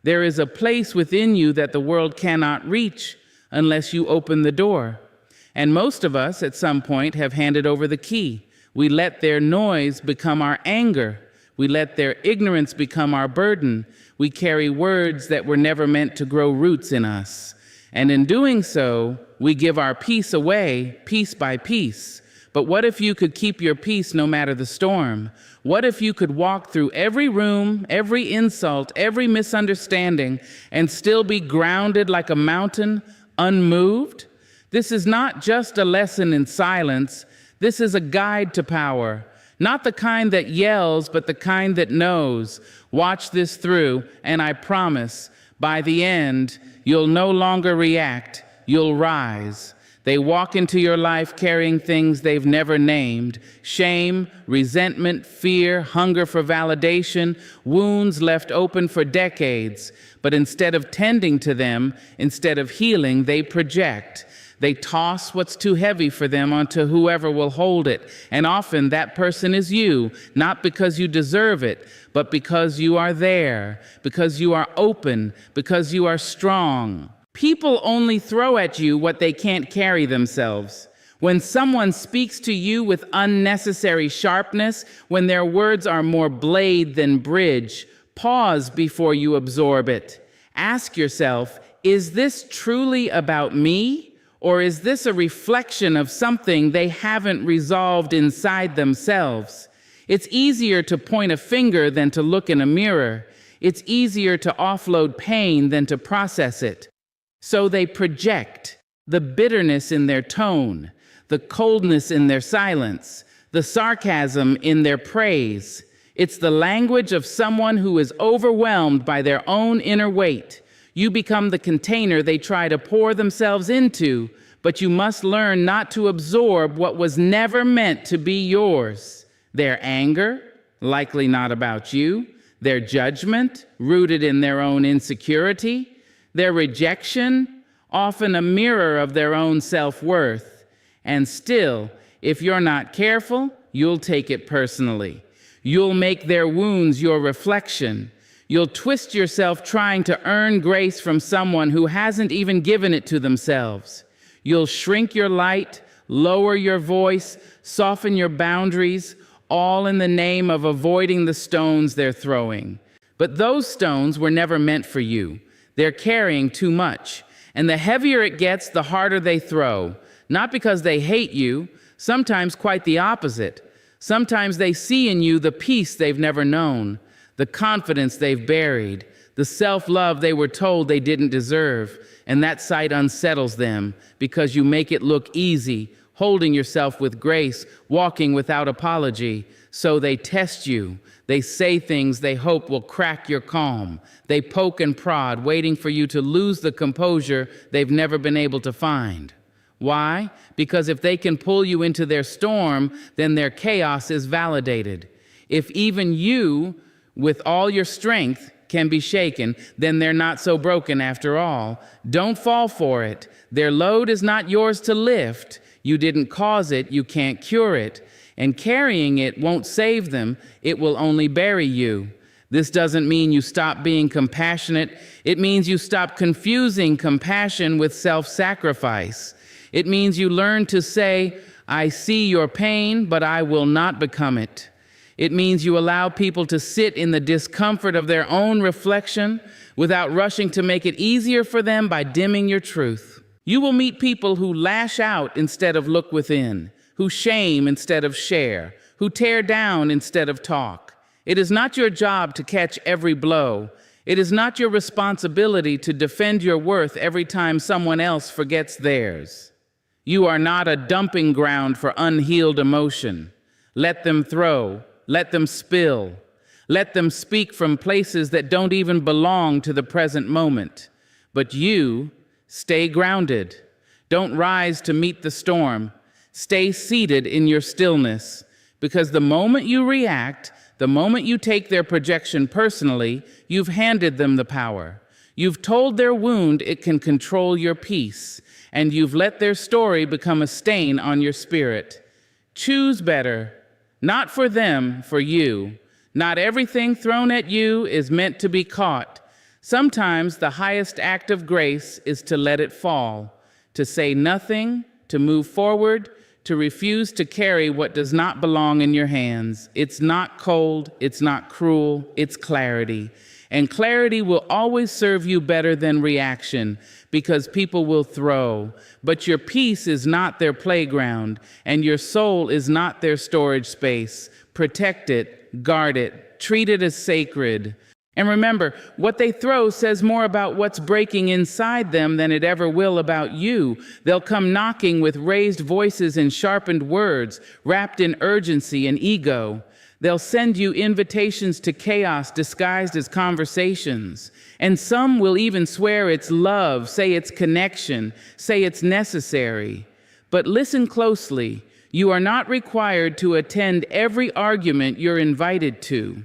There is a place within you that the world cannot reach unless you open the door. And most of us, at some point, have handed over the key. We let their noise become our anger. We let their ignorance become our burden. We carry words that were never meant to grow roots in us. And in doing so, we give our peace away, piece by piece. But what if you could keep your peace no matter the storm? What if you could walk through every room, every insult, every misunderstanding, and still be grounded like a mountain, unmoved? This is not just a lesson in silence. This is a guide to power. Not the kind that yells, but the kind that knows. Watch this through, and I promise, by the end, you'll no longer react, you'll rise. They walk into your life carrying things they've never named: shame, resentment, fear, hunger for validation, wounds left open for decades. But instead of tending to them, instead of healing, they project. They toss what's too heavy for them onto whoever will hold it. And often that person is you, not because you deserve it, but because you are there, because you are open, because you are strong. People only throw at you what they can't carry themselves. When someone speaks to you with unnecessary sharpness, when their words are more blade than bridge, pause before you absorb it. Ask yourself, is this truly about me? Or is this a reflection of something they haven't resolved inside themselves? It's easier to point a finger than to look in a mirror. It's easier to offload pain than to process it. So they project the bitterness in their tone, the coldness in their silence, the sarcasm in their praise. It's the language of someone who is overwhelmed by their own inner weight. You become the container they try to pour themselves into, but you must learn not to absorb what was never meant to be yours. Their anger, likely not about you. Their judgment, rooted in their own insecurity. Their rejection, often a mirror of their own self-worth. And still, if you're not careful, you'll take it personally. You'll make their wounds your reflection. You'll twist yourself trying to earn grace from someone who hasn't even given it to themselves. You'll shrink your light, lower your voice, soften your boundaries, all in the name of avoiding the stones they're throwing. But those stones were never meant for you. They're carrying too much. And the heavier it gets, the harder they throw. Not because they hate you, sometimes quite the opposite. Sometimes they see in you the peace they've never known, the confidence they've buried, the self-love they were told they didn't deserve, and that sight unsettles them because you make it look easy, holding yourself with grace, walking without apology. So they test you. They say things they hope will crack your calm. They poke and prod, waiting for you to lose the composure they've never been able to find. Why? Because if they can pull you into their storm, then their chaos is validated. If even you, with all your strength, can be shaken, then they're not so broken after all. Don't fall for it. Their load is not yours to lift. You didn't cause it, you can't cure it. And carrying it won't save them, it will only bury you. This doesn't mean you stop being compassionate. It means you stop confusing compassion with self-sacrifice. It means you learn to say, I see your pain, but I will not become it. It means you allow people to sit in the discomfort of their own reflection without rushing to make it easier for them by dimming your truth. You will meet people who lash out instead of look within, who shame instead of share, who tear down instead of talk. It is not your job to catch every blow. It is not your responsibility to defend your worth every time someone else forgets theirs. You are not a dumping ground for unhealed emotion. Let them throw. Let them spill. Let them speak from places that don't even belong to the present moment. But you, stay grounded. Don't rise to meet the storm. Stay seated in your stillness. Because the moment you react, the moment you take their projection personally, you've handed them the power. You've told their wound it can control your peace. And you've let their story become a stain on your spirit. Choose better. Not for them, for you. Not everything thrown at you is meant to be caught. Sometimes the highest act of grace is to let it fall, to say nothing, to move forward, to refuse to carry what does not belong in your hands. It's not cold, it's not cruel, it's clarity. And clarity will always serve you better than reaction, because people will throw. But your peace is not their playground, and your soul is not their storage space. Protect it, guard it, treat it as sacred. And remember, what they throw says more about what's breaking inside them than it ever will about you. They'll come knocking with raised voices and sharpened words, wrapped in urgency and ego. They'll send you invitations to chaos disguised as conversations. And some will even swear it's love, say it's connection, say it's necessary. But listen closely. You are not required to attend every argument you're invited to.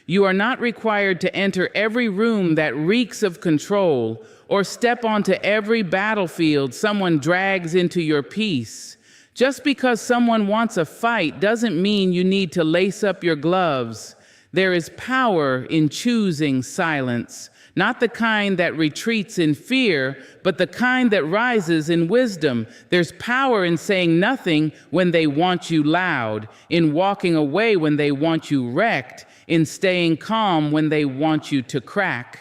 You are not required to enter every room that reeks of control or step onto every battlefield someone drags into your peace. Just because someone wants a fight doesn't mean you need to lace up your gloves. There is power in choosing silence, not the kind that retreats in fear, but the kind that rises in wisdom. There's power in saying nothing when they want you loud, in walking away when they want you wrecked, in staying calm when they want you to crack.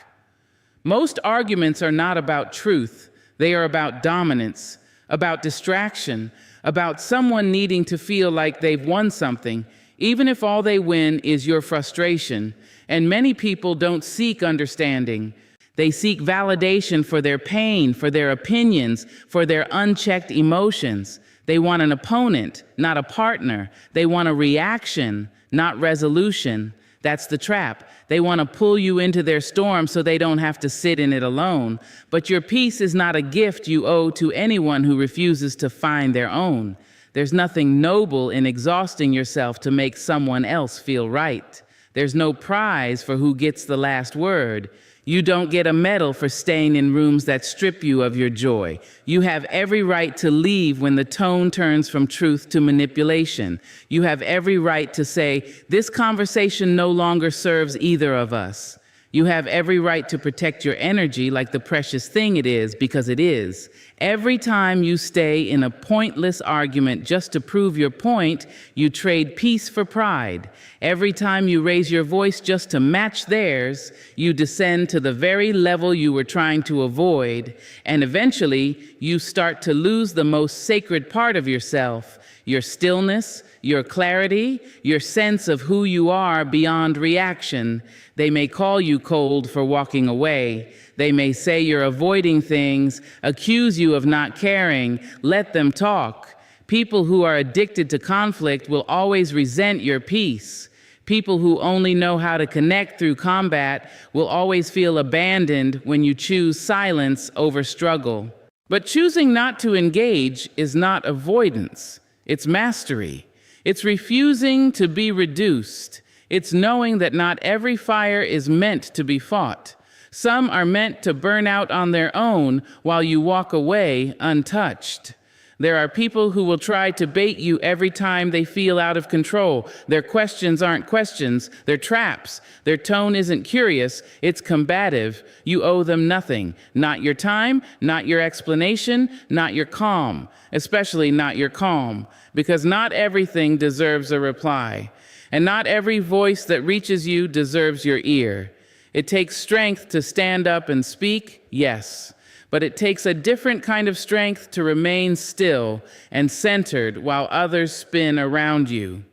Most arguments are not about truth. They are about dominance, about distraction, about someone needing to feel like they've won something, even if all they win is your frustration. And many people don't seek understanding. They seek validation for their pain, for their opinions, for their unchecked emotions. They want an opponent, not a partner. They want a reaction, not resolution. That's the trap. They want to pull you into their storm so they don't have to sit in it alone. But your peace is not a gift you owe to anyone who refuses to find their own. There's nothing noble in exhausting yourself to make someone else feel right. There's no prize for who gets the last word. You don't get a medal for staying in rooms that strip you of your joy. You have every right to leave when the tone turns from truth to manipulation. You have every right to say, this conversation no longer serves either of us. You have every right to protect your energy like the precious thing it is, because it is. Every time you stay in a pointless argument just to prove your point, you trade peace for pride. Every time you raise your voice just to match theirs, you descend to the very level you were trying to avoid, and eventually you start to lose the most sacred part of yourself, your stillness, your clarity, your sense of who you are beyond reaction. They may call you cold for walking away. They may say you're avoiding things, accuse you of not caring. Let them talk. People who are addicted to conflict will always resent your peace. People who only know how to connect through combat will always feel abandoned when you choose silence over struggle. But choosing not to engage is not avoidance. It's mastery. It's refusing to be reduced. It's knowing that not every fire is meant to be fought. Some are meant to burn out on their own while you walk away untouched. There are people who will try to bait you every time they feel out of control. Their questions aren't questions, they're traps. Their tone isn't curious, it's combative. You owe them nothing. Not your time, not your explanation, not your calm. Especially not your calm. Because not everything deserves a reply. And not every voice that reaches you deserves your ear. It takes strength to stand up and speak, yes. But it takes a different kind of strength to remain still and centered while others spin around you.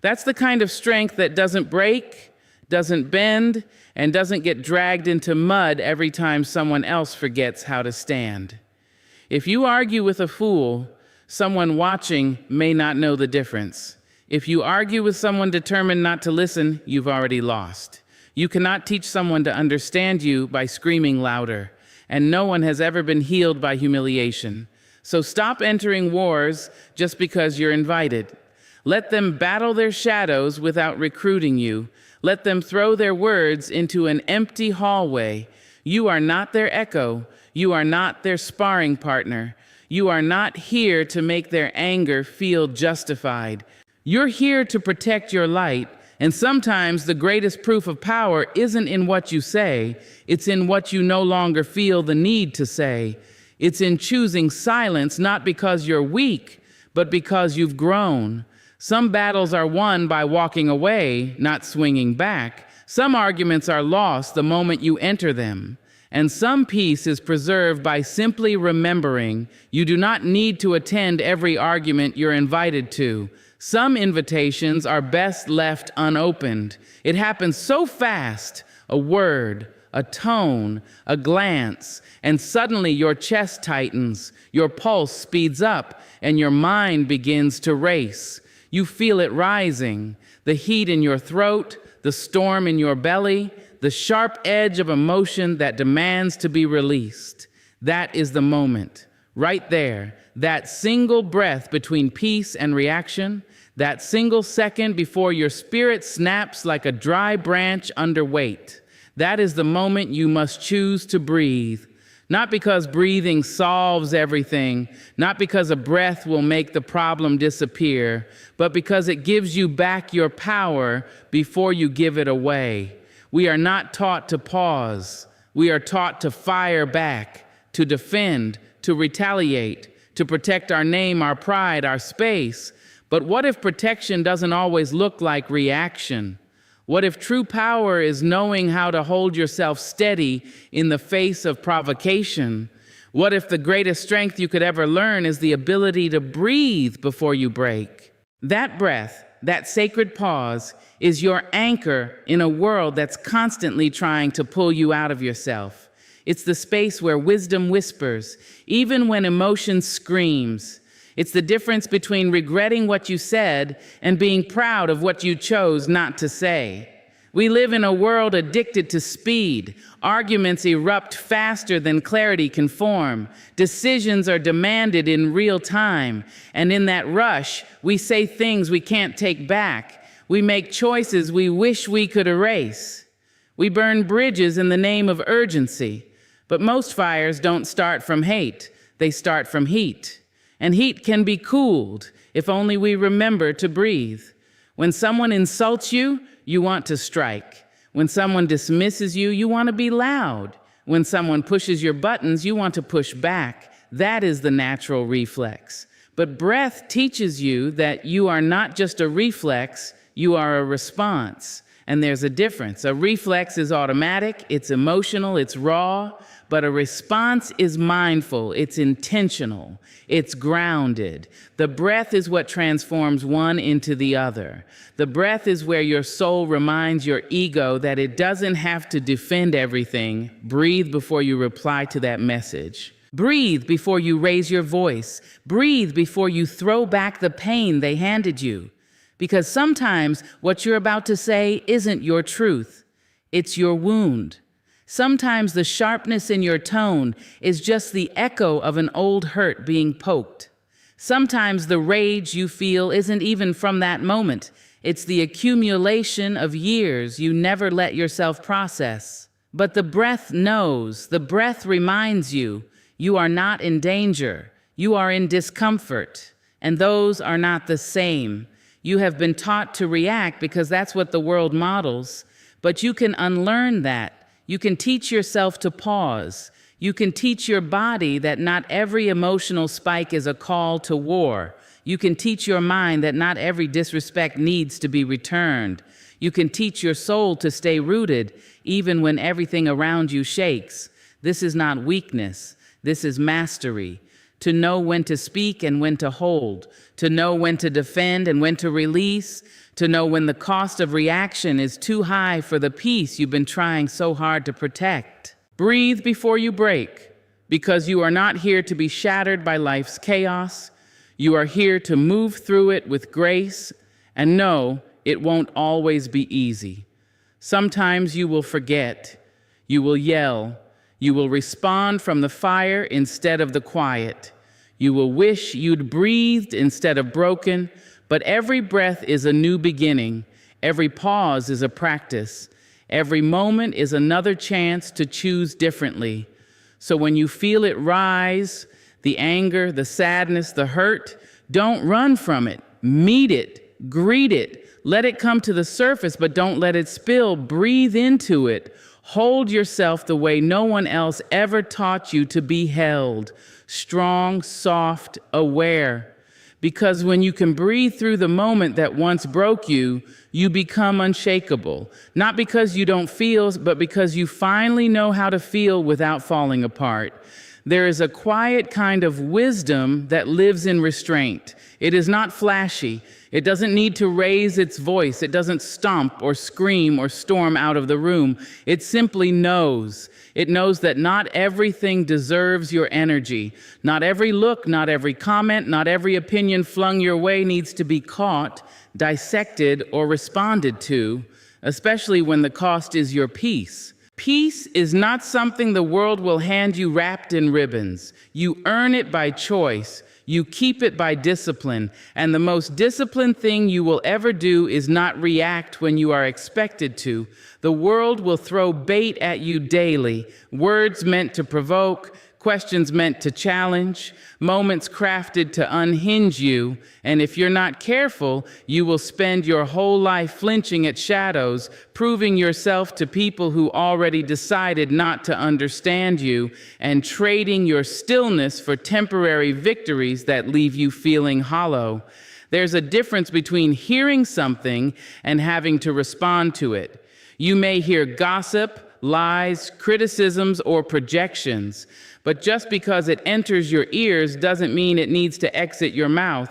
That's the kind of strength that doesn't break, doesn't bend, and doesn't get dragged into mud every time someone else forgets how to stand. If you argue with a fool, someone watching may not know the difference. If you argue with someone determined not to listen, you've already lost. You cannot teach someone to understand you by screaming louder. And no one has ever been healed by humiliation. So stop entering wars just because you're invited. Let them battle their shadows without recruiting you. Let them throw their words into an empty hallway. You are not their echo. You are not their sparring partner. You are not here to make their anger feel justified. You're here to protect your light, And sometimes the greatest proof of power isn't in what you say, it's in what you no longer feel the need to say. It's in choosing silence, not because you're weak, but because you've grown. Some battles are won by walking away, not swinging back. Some arguments are lost the moment you enter them. And some peace is preserved by simply remembering you do not need to attend every argument you're invited to. Some invitations are best left unopened. It happens so fast, a word, a tone, a glance, and suddenly your chest tightens, your pulse speeds up, and your mind begins to race. You feel it rising, the heat in your throat, the storm in your belly, the sharp edge of emotion that demands to be released. That is the moment, right there, that single breath between peace and reaction, that single second before your spirit snaps like a dry branch under weight. That is the moment you must choose to breathe. Not because breathing solves everything, not because a breath will make the problem disappear, but because it gives you back your power before you give it away. We are not taught to pause. We are taught to fire back, to defend, to retaliate, to protect our name, our pride, our space. But what if protection doesn't always look like reaction? What if true power is knowing how to hold yourself steady in the face of provocation? What if the greatest strength you could ever learn is the ability to breathe before you break? That breath, that sacred pause, is your anchor in a world that's constantly trying to pull you out of yourself. It's the space where wisdom whispers, even when emotion screams. It's the difference between regretting what you said and being proud of what you chose not to say. We live in a world addicted to speed. Arguments erupt faster than clarity can form. Decisions are demanded in real time. And in that rush, we say things we can't take back. We make choices we wish we could erase. We burn bridges in the name of urgency. But most fires don't start from hate. They start from heat. And heat can be cooled if only we remember to breathe. When someone insults you, you want to strike. When someone dismisses you, you want to be loud. When someone pushes your buttons, you want to push back. That is the natural reflex. But breath teaches you that you are not just a reflex, you are a response. And there's a difference. A reflex is automatic, it's emotional, it's raw, but a response is mindful, it's intentional, it's grounded. The breath is what transforms one into the other. The breath is where your soul reminds your ego that it doesn't have to defend everything. Breathe before you reply to that message. Breathe before you raise your voice. Breathe before you throw back the pain they handed you. Because sometimes what you're about to say isn't your truth, it's your wound. Sometimes the sharpness in your tone is just the echo of an old hurt being poked. Sometimes the rage you feel isn't even from that moment. It's the accumulation of years you never let yourself process. But the breath knows, the breath reminds you, you are not in danger, you are in discomfort, and those are not the same. You have been taught to react because that's what the world models, but you can unlearn that. You can teach yourself to pause. You can teach your body that not every emotional spike is a call to war. You can teach your mind that not every disrespect needs to be returned. You can teach your soul to stay rooted even when everything around you shakes. This is not weakness. This is mastery. To know when to speak and when to hold, to know when to defend and when to release, to know when the cost of reaction is too high for the peace you've been trying so hard to protect. Breathe before you break, because you are not here to be shattered by life's chaos. You are here to move through it with grace, and know it won't always be easy. Sometimes you will forget, you will yell, you will respond from the fire instead of the quiet. You will wish you'd breathed instead of broken, but every breath is a new beginning. Every pause is a practice. Every moment is another chance to choose differently. So when you feel it rise, the anger, the sadness, the hurt, don't run from it. Meet it, greet it, Let it come to the surface, but don't let it spill. Breathe into it. Hold yourself the way no one else ever taught you to be held. Strong, soft, aware. Because when you can breathe through the moment that once broke you, you become unshakable. Not because you don't feel, but because you finally know how to feel without falling apart. There is a quiet kind of wisdom that lives in restraint. It is not flashy. It doesn't need to raise its voice. It doesn't stomp or scream or storm out of the room. It simply knows. It knows that not everything deserves your energy. Not every look, not every comment, not every opinion flung your way needs to be caught, dissected, or responded to, especially when the cost is your peace. Peace is not something the world will hand you wrapped in ribbons. You earn it by choice. You keep it by discipline. And the most disciplined thing you will ever do is not react when you are expected to. The world will throw bait at you daily, words meant to provoke, questions meant to challenge, moments crafted to unhinge you, and if you're not careful, you will spend your whole life flinching at shadows, proving yourself to people who already decided not to understand you, and trading your stillness for temporary victories that leave you feeling hollow. There's a difference between hearing something and having to respond to it. You may hear gossip, lies, criticisms, or projections, but just because it enters your ears doesn't mean it needs to exit your mouth.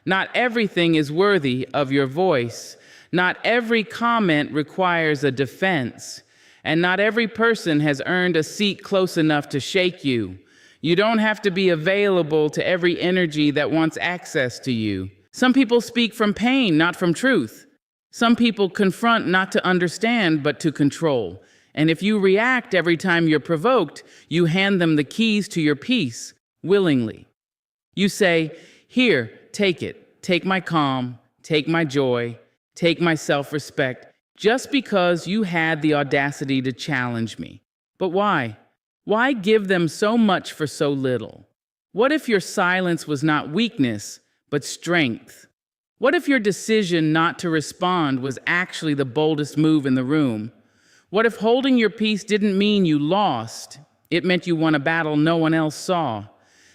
Not everything is worthy of your voice. Not every comment requires a defense. And not every person has earned a seat close enough to shake you. You don't have to be available to every energy that wants access to you. Some people speak from pain, not from truth. Some people confront not to understand, but to control. And if you react every time you're provoked, you hand them the keys to your peace willingly. You say, "Here, take it. Take my calm, take my joy, take my self-respect," just because you had the audacity to challenge me. But why? Why give them so much for so little? What if your silence was not weakness, but strength? What if your decision not to respond was actually the boldest move in the room? What if holding your peace didn't mean you lost? It meant you won a battle no one else saw.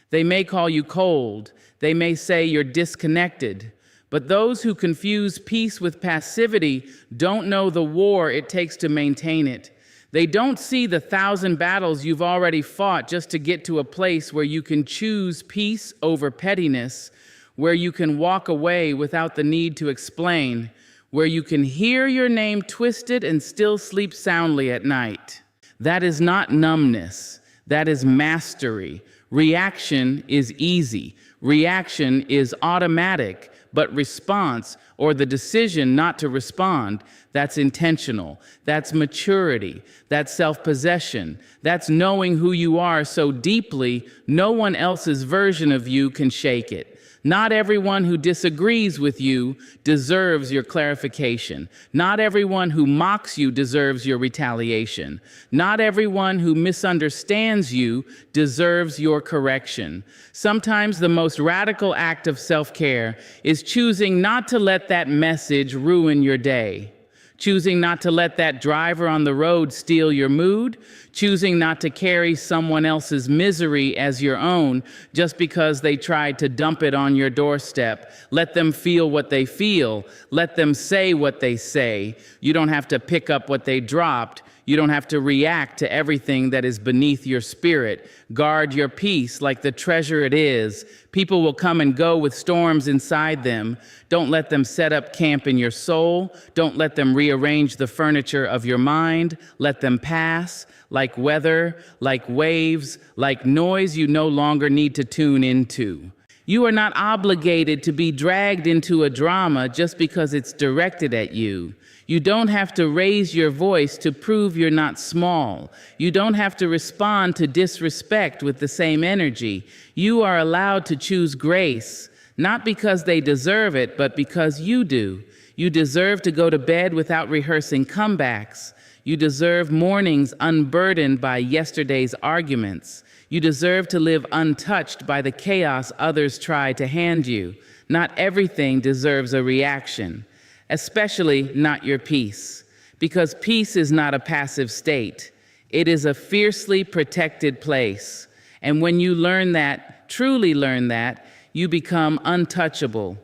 They may call you cold. They may say you're disconnected. But those who confuse peace with passivity don't know the war it takes to maintain it. They don't see the 1,000 battles you've already fought just to get to a place where you can choose peace over pettiness, where you can walk away without the need to explain, where you can hear your name twisted and still sleep soundly at night. That is not numbness. That is mastery. Reaction is easy. Reaction is automatic, but response, or the decision not to respond, that's intentional. That's maturity. That's self-possession. That's knowing who you are so deeply, no one else's version of you can shake it. Not everyone who disagrees with you deserves your clarification. Not everyone who mocks you deserves your retaliation. Not everyone who misunderstands you deserves your correction. Sometimes the most radical act of self-care is choosing not to let that message ruin your day. Choosing not to let that driver on the road steal your mood, choosing not to carry someone else's misery as your own just because they tried to dump it on your doorstep. Let them feel what they feel. Let them say what they say. You don't have to pick up what they dropped. You don't have to react to everything that is beneath your spirit. Guard your peace like the treasure it is. People will come and go with storms inside them. Don't let them set up camp in your soul. Don't let them rearrange the furniture of your mind. Let them pass, like weather, like waves, like noise you no longer need to tune into. You are not obligated to be dragged into a drama just because it's directed at you. You don't have to raise your voice to prove you're not small. You don't have to respond to disrespect with the same energy. You are allowed to choose grace, not because they deserve it, but because you do. You deserve to go to bed without rehearsing comebacks. You deserve mornings unburdened by yesterday's arguments. You deserve to live untouched by the chaos others try to hand you. Not everything deserves a reaction. especially not your peace, because peace is not a passive state. It is a fiercely protected place. And when you learn that, truly learn that, you become untouchable,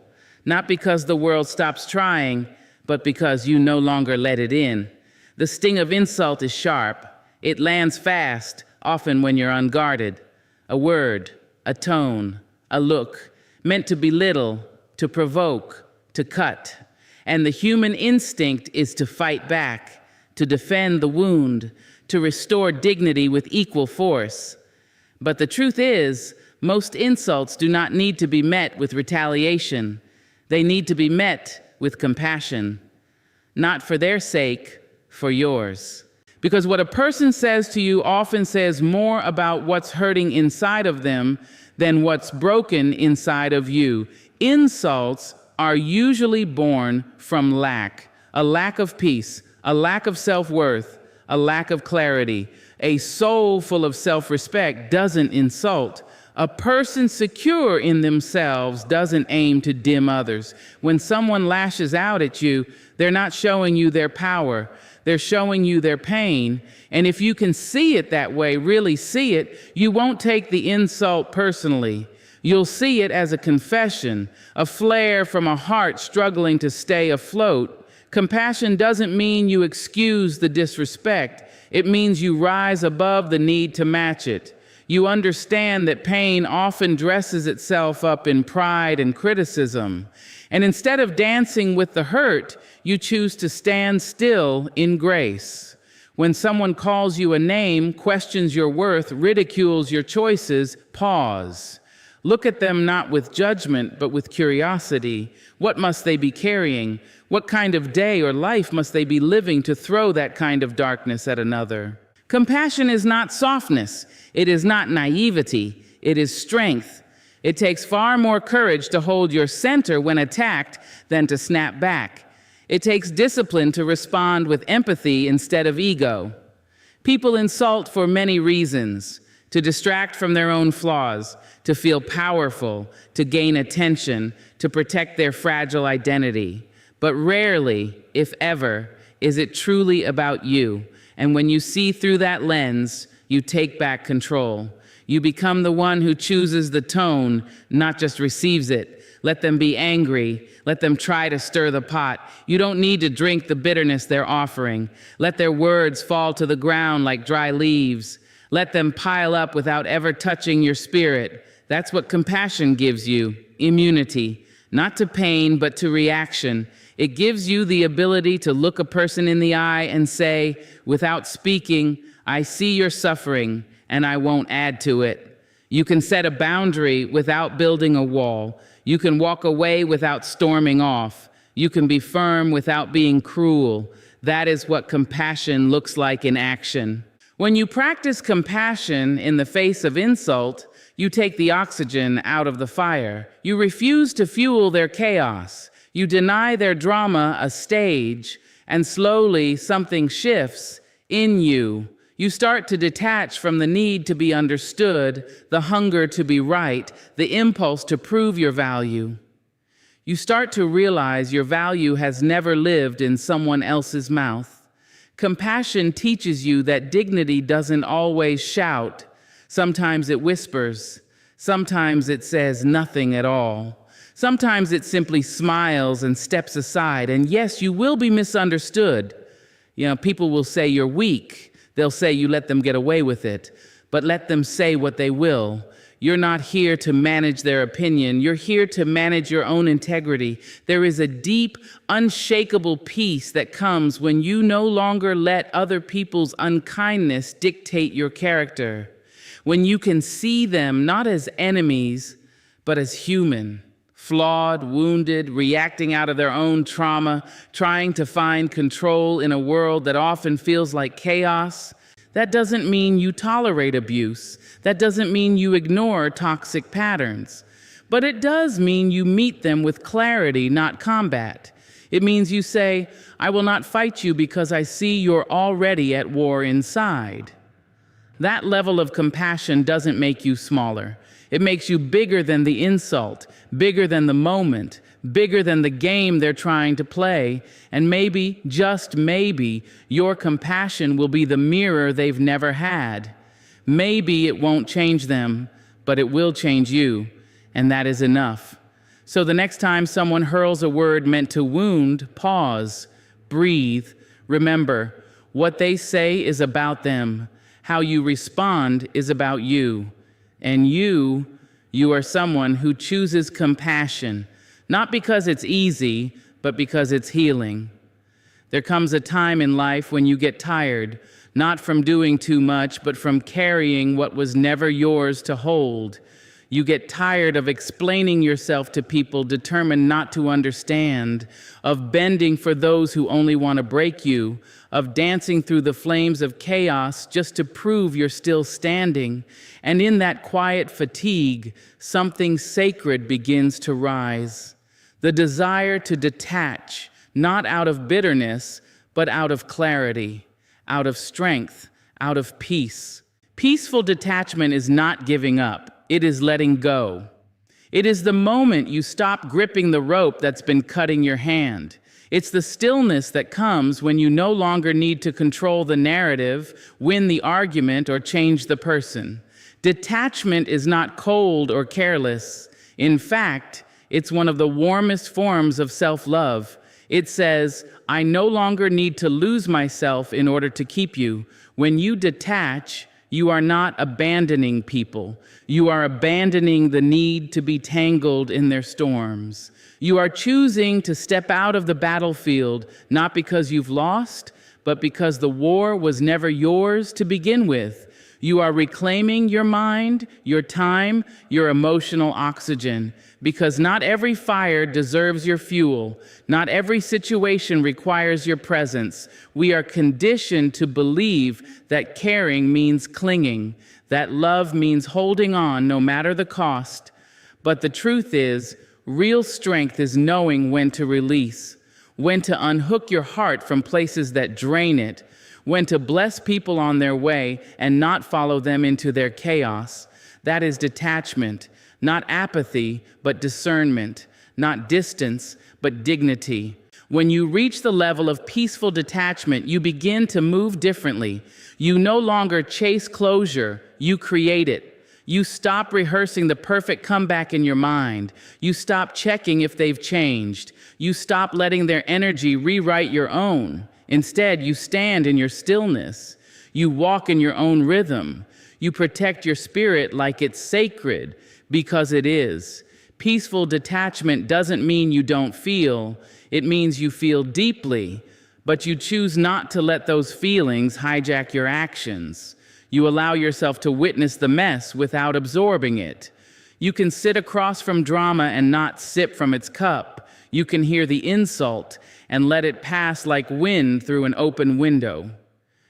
not because the world stops trying, but because you no longer let it in. The sting of insult is sharp. It lands fast, often when you're unguarded. A word, a tone, a look, meant to belittle, to provoke, to cut. And the human instinct is to fight back, to defend the wound, to restore dignity with equal force. But the truth is, most insults do not need to be met with retaliation. They need to be met with compassion. Not for their sake, for yours. Because what a person says to you often says more about what's hurting inside of them than what's broken inside of you. Insults are usually born from lack, a lack of peace, a lack of self-worth, a lack of clarity. A soul full of self-respect doesn't insult. A person secure in themselves doesn't aim to dim others. When someone lashes out at you, they're not showing you their power. They're showing you their pain. And if you can see it that way, really see it, you won't take the insult personally. You'll see it as a confession, a flare from a heart struggling to stay afloat. Compassion doesn't mean you excuse the disrespect. It means you rise above the need to match it. You understand that pain often dresses itself up in pride and criticism. And instead of dancing with the hurt, you choose to stand still in grace. When someone calls you a name, questions your worth, ridicules your choices, pause. Look at them not with judgment, but with curiosity. What must they be carrying? What kind of day or life must they be living to throw that kind of darkness at another? Compassion is not softness. It is not naivety. It is strength. It takes far more courage to hold your center when attacked than to snap back. It takes discipline to respond with empathy instead of ego. People insult for many reasons: to distract from their own flaws, to feel powerful, to gain attention, to protect their fragile identity. But rarely, if ever, is it truly about you. And when you see through that lens, you take back control. You become the one who chooses the tone, not just receives it. Let them be angry. Let them try to stir the pot. You don't need to drink the bitterness they're offering. Let their words fall to the ground like dry leaves. Let them pile up without ever touching your spirit. That's what compassion gives you, immunity, not to pain, but to reaction. It gives you the ability to look a person in the eye and say, without speaking, I see your suffering, and I won't add to it. You can set a boundary without building a wall. You can walk away without storming off. You can be firm without being cruel. That is what compassion looks like in action. When you practice compassion in the face of insult, you take the oxygen out of the fire. You refuse to fuel their chaos. You deny their drama a stage, and slowly something shifts in you. You start to detach from the need to be understood, the hunger to be right, the impulse to prove your value. You start to realize your value has never lived in someone else's mouth. Compassion teaches you that dignity doesn't always shout. Sometimes it whispers. Sometimes it says nothing at all. Sometimes it simply smiles and steps aside. And yes, you will be misunderstood. People will say you're weak. They'll say you let them get away with it. But let them say what they will. You're not here to manage their opinion. You're here to manage your own integrity. There is a deep, unshakable peace that comes when you no longer let other people's unkindness dictate your character. When you can see them not as enemies, but as human. Flawed, wounded, reacting out of their own trauma, trying to find control in a world that often feels like chaos. That doesn't mean you tolerate abuse. That doesn't mean you ignore toxic patterns. But it does mean you meet them with clarity, not combat. It means you say, I will not fight you because I see you're already at war inside. That level of compassion doesn't make you smaller. It makes you bigger than the insult, bigger than the moment, bigger than the game they're trying to play, and maybe, just maybe, your compassion will be the mirror they've never had. Maybe it won't change them, but it will change you, and that is enough. So the next time someone hurls a word meant to wound, pause, breathe, remember, what they say is about them. How you respond is about you. And you are someone who chooses compassion, not because it's easy, but because it's healing. There comes a time in life when you get tired, not from doing too much, but from carrying what was never yours to hold. You get tired of explaining yourself to people determined not to understand, of bending for those who only want to break you, of dancing through the flames of chaos just to prove you're still standing. And in that quiet fatigue, something sacred begins to rise. The desire to detach, not out of bitterness, but out of clarity, out of strength, out of peace. Peaceful detachment is not giving up. It is letting go. It is the moment you stop gripping the rope that's been cutting your hand. It's the stillness that comes when you no longer need to control the narrative, win the argument, or change the person. Detachment is not cold or careless. In fact, it's one of the warmest forms of self-love. It says, I no longer need to lose myself in order to keep you. When you detach, you are not abandoning people. You are abandoning the need to be tangled in their storms. You are choosing to step out of the battlefield, not because you've lost, but because the war was never yours to begin with. You are reclaiming your mind, your time, your emotional oxygen, because not every fire deserves your fuel. Not every situation requires your presence. We are conditioned to believe that caring means clinging, that love means holding on no matter the cost. But the truth is, real strength is knowing when to release, when to unhook your heart from places that drain it, when to bless people on their way and not follow them into their chaos. That is detachment, not apathy, but discernment, not distance, but dignity. When you reach the level of peaceful detachment, you begin to move differently. You no longer chase closure, you create it. You stop rehearsing the perfect comeback in your mind. You stop checking if they've changed. You stop letting their energy rewrite your own. Instead, you stand in your stillness. You walk in your own rhythm. You protect your spirit like it's sacred, because it is. Peaceful detachment doesn't mean you don't feel. It means you feel deeply, but you choose not to let those feelings hijack your actions. You allow yourself to witness the mess without absorbing it. You can sit across from drama and not sip from its cup. You can hear the insult and let it pass like wind through an open window.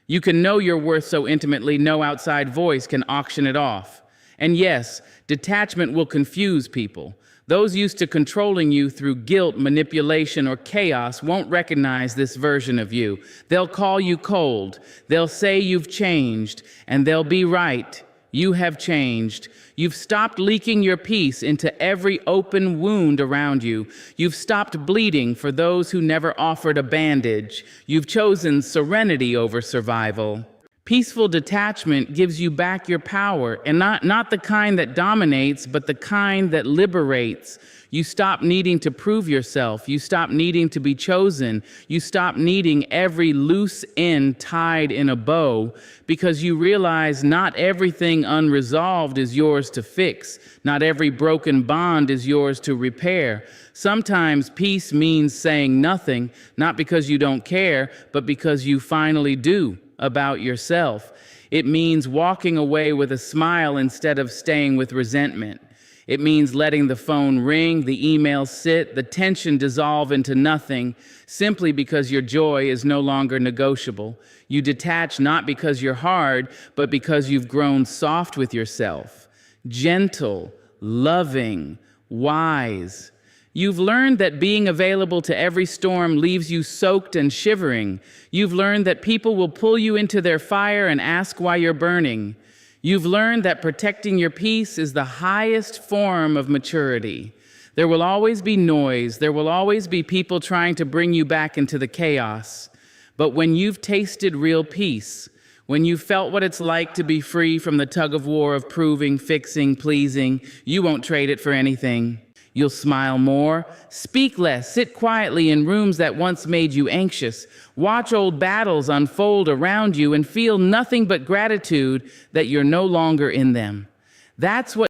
You can know your worth so intimately no outside voice can auction it off. And yes, detachment will confuse people. Those used to controlling you through guilt, manipulation, or chaos won't recognize this version of you. They'll call you cold. They'll say you've changed, and they'll be right. You have changed. You've stopped leaking your peace into every open wound around you. You've stopped bleeding for those who never offered a bandage. You've chosen serenity over survival. Peaceful detachment gives you back your power, and not the kind that dominates, but the kind that liberates. You stop needing to prove yourself. You stop needing to be chosen. You stop needing every loose end tied in a bow, because you realize not everything unresolved is yours to fix. Not every broken bond is yours to repair. Sometimes peace means saying nothing, not because you don't care, but because you finally do. About yourself. It means walking away with a smile instead of staying with resentment. It means letting the phone ring, the email sit, the tension dissolve into nothing, simply because your joy is no longer negotiable. You detach not because you're hard, but because you've grown soft with yourself. Gentle, loving, wise. You've learned that being available to every storm leaves you soaked and shivering. You've learned that people will pull you into their fire and ask why you're burning. You've learned that protecting your peace is the highest form of maturity, There will always be noise. There will always be people trying to bring you back into the chaos. But when you've tasted real peace, when you've felt what it's like to be free from the tug of war of proving, fixing, pleasing, you won't trade it for anything. You'll smile more, speak less, sit quietly in rooms that once made you anxious, watch old battles unfold around you, and feel nothing but gratitude that you're no longer in them. That's what